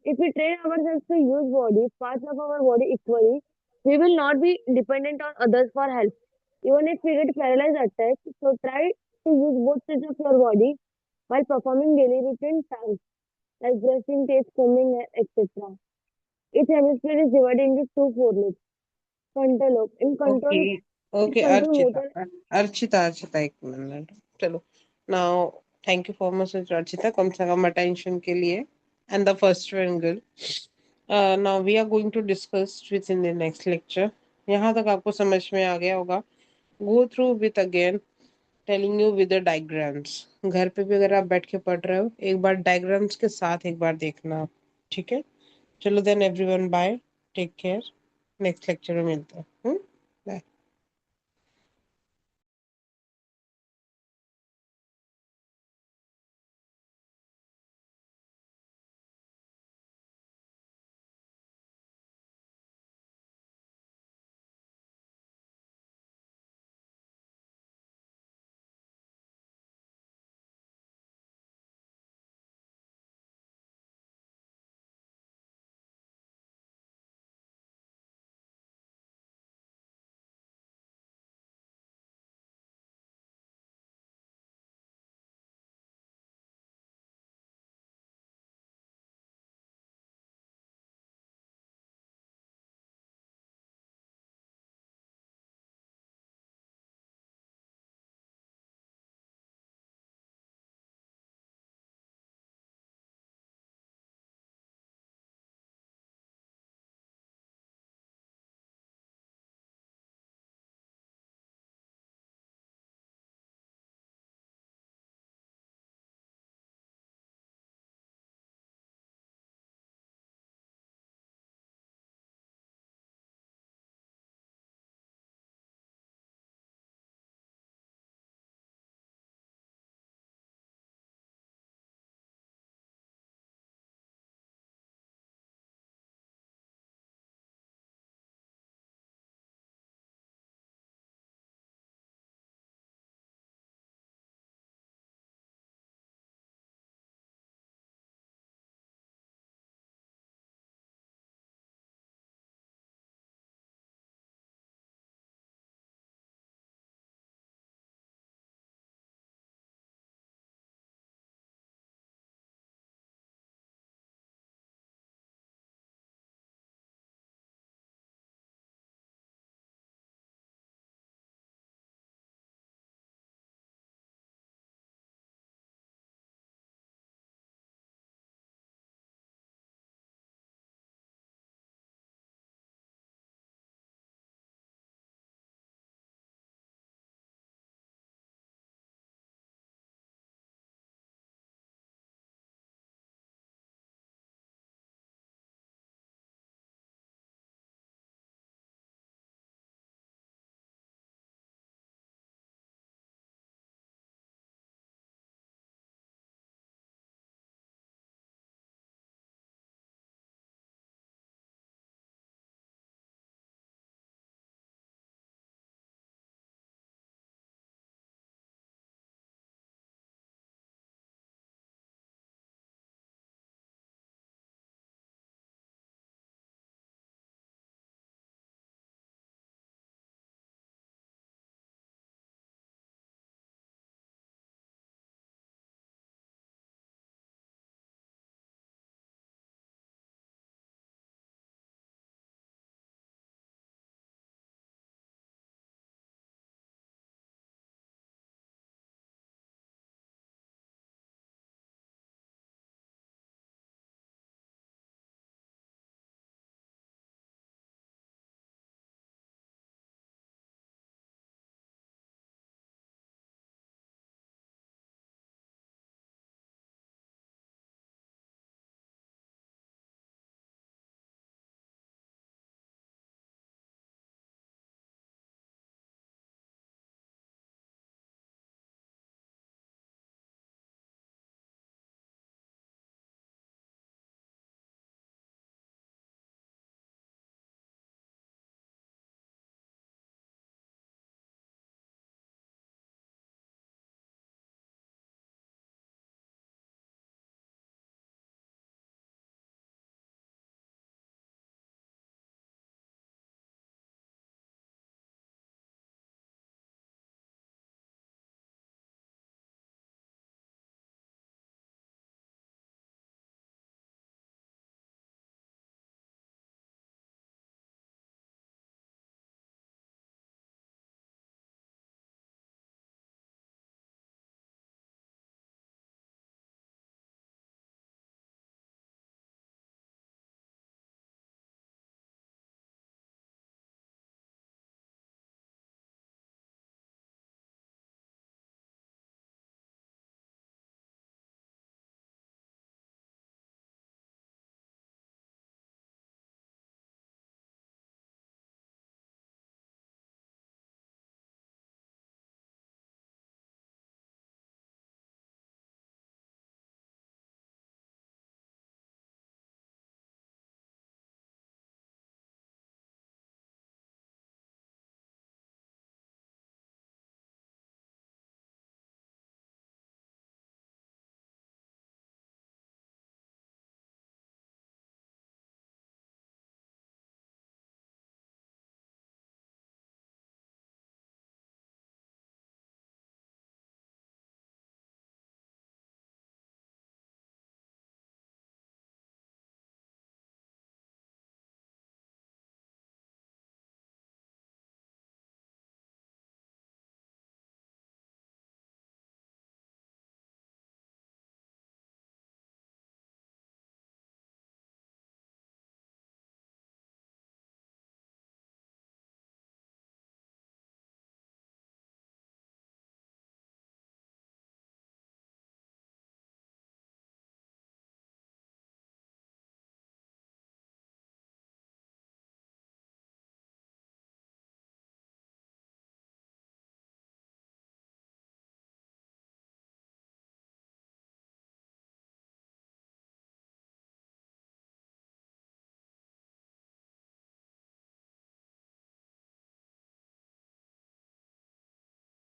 If we train ourselves to use parts of our body equally, we will not be dependent on others for help. Even if we get paralyzed attacks, so try to use both sides of your body while performing daily routine tasks like brushing teeth, combing hair, etc. Each hemisphere is divided into two forelobes. Frontal lobe. Okay, It okay, controls Archita. motor. Archita, एक minute. चलो. Now, thank you for much, Archita. कम से कम attention के लिए. And the first triangle. Now we are going to discuss which in the next lecture. यहाँ तक आपको समझ में आ गया होगा. Go through with again telling you with the diagrams. घर पे भी अगर आप बैठ के पढ़ रहे हो एक बार diagrams के साथ एक बार देखना आप. ठीक है. चलो then everyone bye. Take care. Next lecture में मिलते हैं.